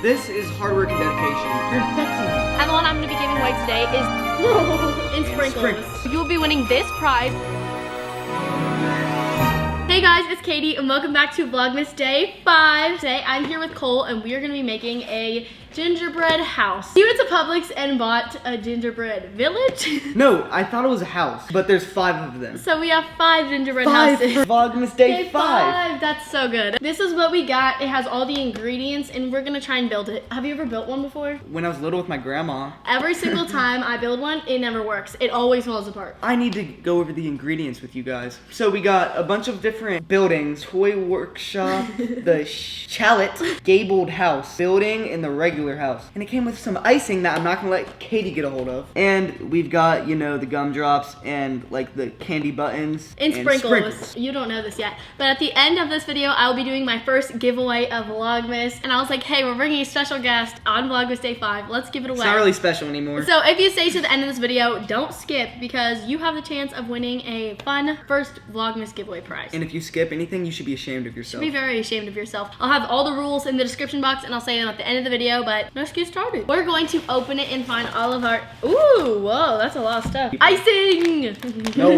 This is hard work and dedication. You're infecting me. And the one I'm going to be giving away today is in sprinkles. You'll be winning this prize. Hey guys, it's Katie and welcome back to Vlogmas Day 5. Today I'm here with Cole and we are going to be making a gingerbread house. We went to Publix and bought a gingerbread village. No, I thought it was a house, but there's 5 of them. So we have 5 gingerbread houses. Vlogmas Day 5. That's so good. This is what we got. It has all the ingredients and we're gonna try and build it. Have you ever built one before? When I was little with my grandma. Every single time I build one, it never works. It always falls apart. I need to go over the ingredients with you guys. So we got a bunch of different buildings. Toy workshop, the chalet, gabled house, building, and the regular house. And it came with some icing that I'm not gonna let Katie get a hold of. And we've got, you know, the gumdrops and like the candy buttons. And sprinkles. You don't know this yet. But at the end of this video, I will be doing my first giveaway of Vlogmas. And I was like, hey, we're bringing a special guest on Vlogmas Day 5. Let's give it away. It's not really special anymore. So if you stay to the end of this video, don't skip because you have the chance of winning a fun first Vlogmas giveaway prize. And if you skip anything, you should be ashamed of yourself. Be very ashamed of yourself. I'll have all the rules in the description box and I'll say them at the end of the video, but let's get started. We're going to open it and find all of our, ooh, whoa, that's a lot of stuff. Icing! No.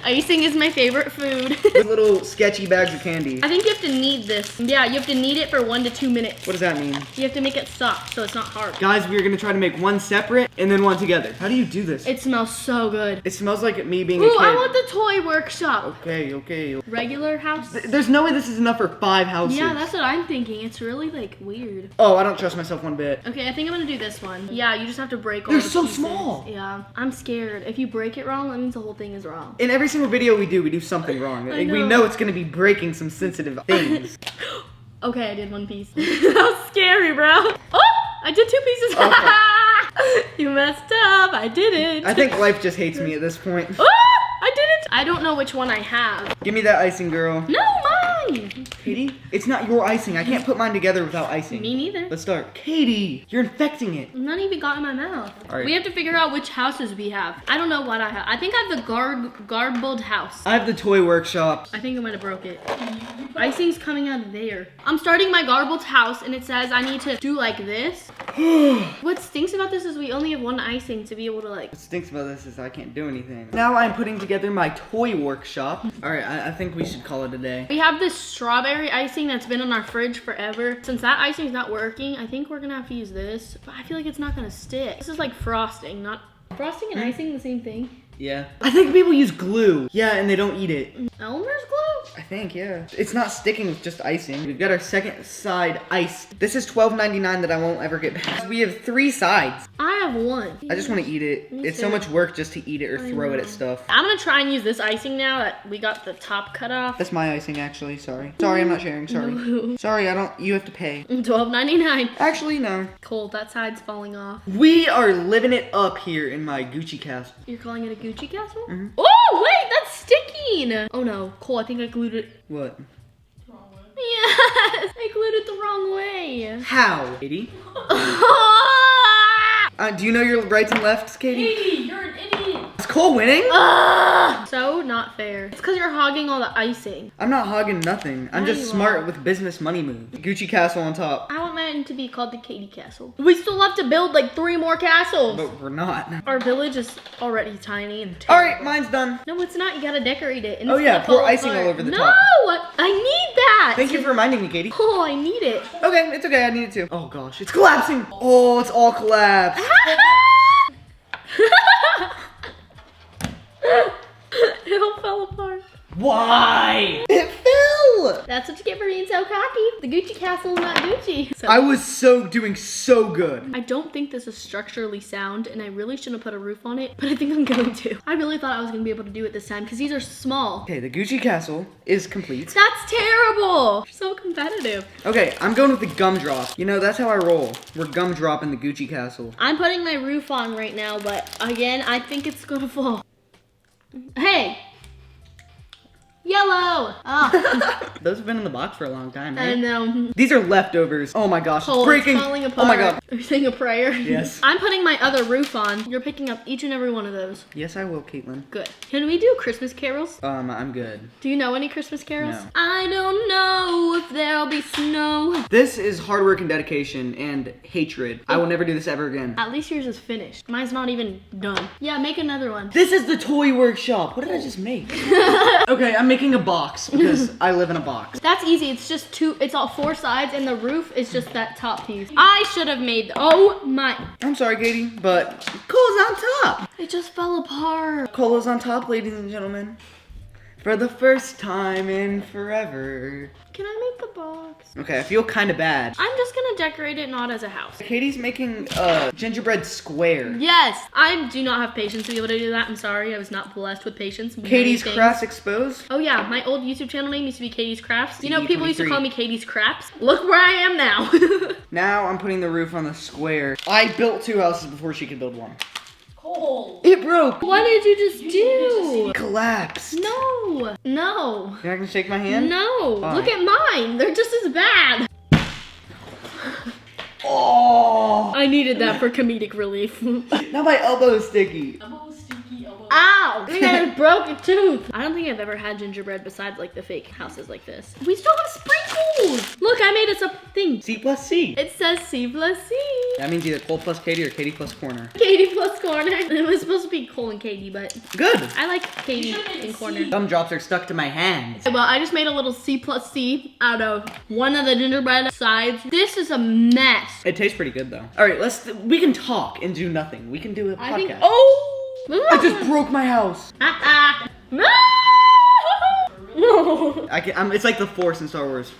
Icing is my favorite food. With little sketchy bags of candy. I think you have to knead this. Yeah, you have to knead it for 1 to 2 minutes. What does that mean? You have to make it soft so it's not hard. Guys, we're gonna try to make one separate and then one together. How do you do this? It smells so good. It smells like me being a Ooh, kid. I want the toy workshop. Okay. Regular house? There's no way this is enough for 5 houses. Yeah, that's what I'm thinking. It's really like weird. Oh, I don't trust myself one bit. Okay, I think I'm gonna do this one. Yeah, you just have to break all They're the so pieces. small. Yeah, I'm scared. If you break it wrong, that means the whole thing is wrong. In every single video we do something wrong. I We know it's gonna be breaking some sensitive things. Okay, I did 1 piece. That was scary, bro. Oh, I did 2 pieces. Okay. You messed up. I did it. I think life just hates me at this point. Oh, I did it. I don't know which one I have. Give me that icing, girl. No, mine. Katie, it's not your icing. I can't put mine together without icing. Me neither. Let's start. Katie, you're infecting it. I'm not even got in my mouth. All right. We have to figure out which houses we have. I don't know what I have. I think I have the garbled house. I have the toy workshop. I think I might have broke it. Icing's coming out of there. I'm starting my garbled house and it says I need to do like this. What stinks about this is we only have 1 icing to be able to like. What stinks about this is I can't do anything. Now I'm putting together my toy workshop. All right, I think we should call it a day. We have this strawberry icing that's been in our fridge forever. Since that icing's not working, I think we're gonna have to use this. But I feel like it's not gonna stick. This is like frosting, not frosting and icing the same thing. Yeah. I think people use glue. Yeah, and they don't eat it. Elmer's glue? I think, yeah. It's not sticking with just icing. We've got our second side iced. This is $12.99 that I won't ever get back. We have 3 sides. I have 1. I just want to eat it. It's so much work just to eat it or throw it at stuff. I'm gonna try and use this icing now that we got the top cut off. That's my icing, actually. Sorry. Sorry, I'm not sharing. Sorry. No. Sorry, you have to pay. $12.99. Actually, no. Cool, that side's falling off. We are living it up here in my Gucci castle. You're calling it a Gucci castle? Mm-hmm. Oh, wait, that's sticking. Oh no, Cole, I think I glued it. What? Yes, I glued it the wrong way. How, Katie? Do you know your rights and lefts, Katie? Katie, you're an idiot. Is Cole winning? So not fair. It's because you're hogging all the icing. I'm not hogging nothing. I'm Yeah, just you smart are. with business money moves. Gucci castle on top. I want mine to be called the Caiti castle. We still have to build like 3 more castles. But we're not. Our village is already tiny and All right, mine's done. No, it's not. You gotta decorate it. And Oh it's yeah, gonna pour fall icing apart. all over the no, top. I need that. Thank you for reminding me, Katie. Oh, I need it. Okay, it's okay. I need it too. Oh gosh, it's collapsing. Oh, it's all collapsed. It all fell apart. Why? It fell. That's what you get for being so cocky. The Gucci castle is not Gucci. So, I was doing so good. I don't think this is structurally sound, and I really shouldn't have put a roof on it, but I think I'm going to. I really thought I was gonna be able to do it this time because these are small. Okay, the Gucci castle is complete. That's terrible. You're so competitive. Okay, I'm going with the gumdrop. You know, that's how I roll. We're gumdropping the Gucci castle. I'm putting my roof on right now, but again, I think it's gonna fall. Hey. Yellow. Oh, Those have been in the box for a long time, I right? know. These are leftovers. Oh my gosh, Cole, it's breaking. it's falling apart. Oh my god. Are you saying a prayer? Yes. I'm putting my other roof on. You're picking up each and every one of those. Yes, I will, Caitlin. Good. Can we do Christmas carols? I'm good. Do you know any Christmas carols? No. I don't know if there'll be snow. This is hard work and dedication and hatred. I will never do this ever again. At least yours is finished. Mine's not even done. Yeah, make another one. This is the toy workshop. What did I just make? Okay, I'm making a box because I live in a box. That's easy. It's just two. It's all four sides, and the roof is just that top piece. I should have made. Oh my! I'm sorry, Katie, but Cole's on top. It just fell apart. Cole is on top, ladies and gentlemen. For the first time in forever. Can I make the box? Okay, I feel kind of bad. I'm just gonna decorate it not as a house. Katie's making a gingerbread square. Yes, I do not have patience to be able to do that. I'm sorry, I was not blessed with patience. Many Katie's things. Crafts Exposed. Oh yeah, my old YouTube channel name used to be Katie's Crafts. You know, CE23. people used to call me Katie's Craps. Look where I am now. Now I'm putting the roof on the square. I built 2 houses before she could build 1. Cole. It broke. What did you just do? Collapsed. No. No. You're not gonna shake my hand? No. Fine. Look at mine. They're just as bad. Oh! I needed that for comedic relief. Now my elbow's sticky. Ow! I think I just broke a tooth. I don't think I've ever had gingerbread besides like the fake houses like this. We still have sprinkles. Look, I made us a thing. C plus C. It says C plus C. That means either Cole plus Katie or Katie plus Corner. Katie plus Corner. It was supposed to be Cole and Katie, but Good. I like Katie and Corner. Gumdrops are stuck to my hands. Well, I just made a little C plus C out of one of the gingerbread sides. This is a mess. It tastes pretty good though. All right, we can talk and do nothing. We can do a podcast. I think. Oh! I just broke my house. No! It's like the Force in Star Wars.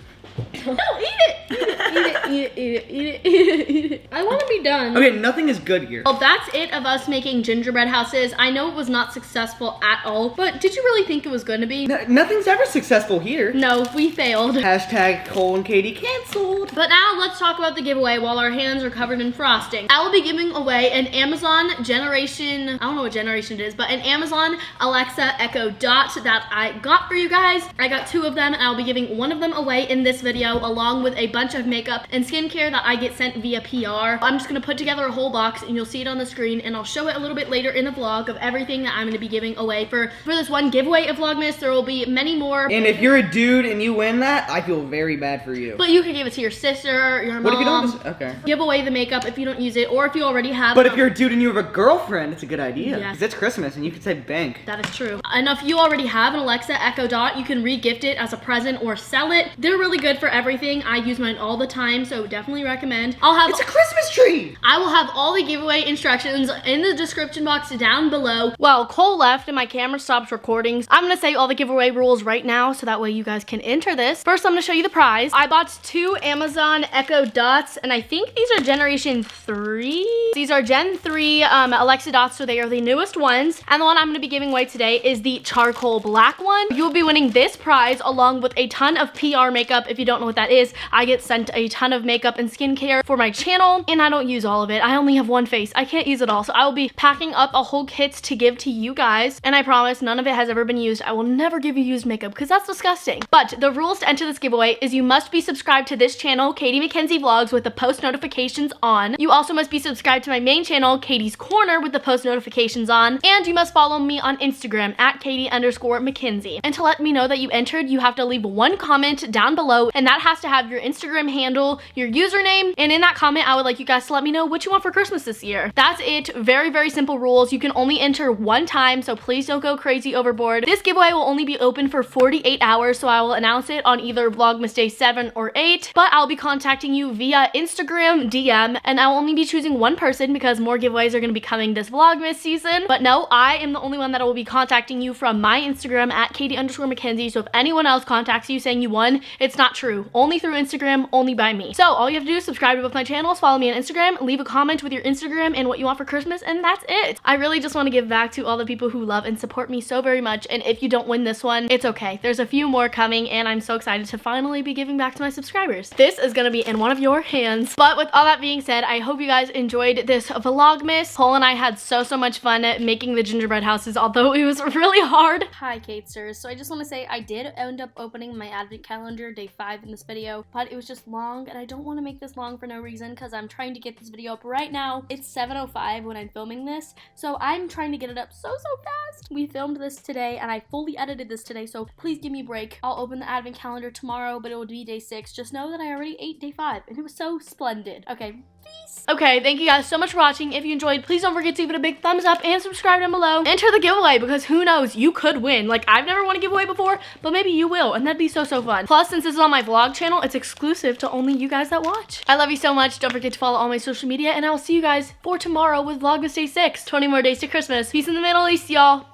No, eat it! Eat it, eat it, eat it, eat it, eat it, eat it. I want to be done. Okay, nothing is good here. Well, that's it of us making gingerbread houses. I know it was not successful at all, but did you really think it was going to be? Nothing's ever successful here. No, we failed. Hashtag Cole and Katie canceled. But now let's talk about the giveaway while our hands are covered in frosting. I will be giving away an Amazon generation, I don't know what generation it is, but an Amazon Alexa Echo Dot that I got for you guys. I got 2 of them and I'll be giving one of them away in this video along with a bunch of makeup and skincare that I get sent via PR. I'm just gonna put together a whole box and you'll see it on the screen and I'll show it a little bit later in the vlog of everything that I'm gonna be giving away for this one giveaway of Vlogmas. There will be many more. And if you're a dude and you win that, I feel very bad for you. But you can give it to your sister, your mom. What if you don't? Okay. Give away the makeup if you don't use it, or if you already have But it. if you're a dude and you have a girlfriend, it's a good idea. Yes. Because it's Christmas and you can say bank. That is true. And if you already have an Alexa Echo Dot, you can re-gift it as a present or sell it. They're really good for everything. I use mine all the time, so definitely recommend. It's a Christmas tree! I will have all the giveaway instructions in the description box down below. Well, Cole left and my camera stops recording. I'm gonna say all the giveaway rules right now so that way you guys can enter this. First, I'm gonna show you the prize. I bought 2 Amazon Echo Dots, and I think these are generation 3. These are Gen 3 Alexa Dots, so they are the newest ones. And the one I'm gonna be giving away today is the charcoal black one. You will be winning this prize along with a ton of PR makeup. If you don't know what that is, I get sent a ton of makeup and skincare for my channel, and I don't use all of it. I only have one face. I can't use it all, so I will be packing up a whole kit to give to you guys, and I promise none of it has ever been used. I will never give you used makeup because that's disgusting. But the rules to enter this giveaway is you must be subscribed to this channel, Caiti Mackenzie Vlogs, with the post notifications on. You also must be subscribed to my main channel, Katie's Corner, with the post notifications on, and you must follow me on Instagram at Caiti_Mackenzie. And to let me know that you entered, you have to leave one comment down below, and that has to have your Instagram handle, your username, and in that comment, I would like you guys to let me know what you want for Christmas this year. That's it. Very, very simple rules. You can only enter one time, so please don't go crazy overboard. This giveaway will only be open for 48 hours, so I will announce it on either Vlogmas Day 7 or 8, but I'll be contacting you via Instagram DM, and I will only be choosing one person because more giveaways are going to be coming this Vlogmas season. But no, I am the only one that will be contacting you from my Instagram at Caiti_Mackenzie, so if anyone else contacts you saying you won, it's not true. true. Only through Instagram, only by me. So all you have to do is subscribe to both my channels, follow me on Instagram, leave a comment with your Instagram and what you want for Christmas, and that's it. I really just want to give back to all the people who love and support me so very much, and if you don't win this one, it's okay. There's a few more coming, and I'm so excited to finally be giving back to my subscribers. This is gonna be in one of your hands. But with all that being said, I hope you guys enjoyed this vlogmas. Cole and I had so much fun making the gingerbread houses, although it was really hard. Hi, Catesters. So I just want to say I did end up opening my advent calendar day 5 in this video, but it was just long, and I don't want to make this long for no reason because I'm trying to get this video up right now. It's 7:05 when I'm filming this, so I'm trying to get it up so fast. We filmed this today, and I fully edited this today, so please give me a break. I'll open the advent calendar tomorrow, but it will be day 6. Just know that I already ate day 5, and it was so splendid. Okay, peace. Okay, thank you guys so much for watching. If you enjoyed, please don't forget to give it a big thumbs up and subscribe down below. Enter the giveaway because who knows, you could win. Like, I've never won a giveaway before, but maybe you will, and that'd be so fun. Plus, since this is on my vlog channel, it's exclusive to only you guys that watch. I love you so much. Don't forget to follow all my social media, and I will see you guys for tomorrow with Vlogmas Day 6. 20 more days to Christmas. Peace in the Middle East, y'all.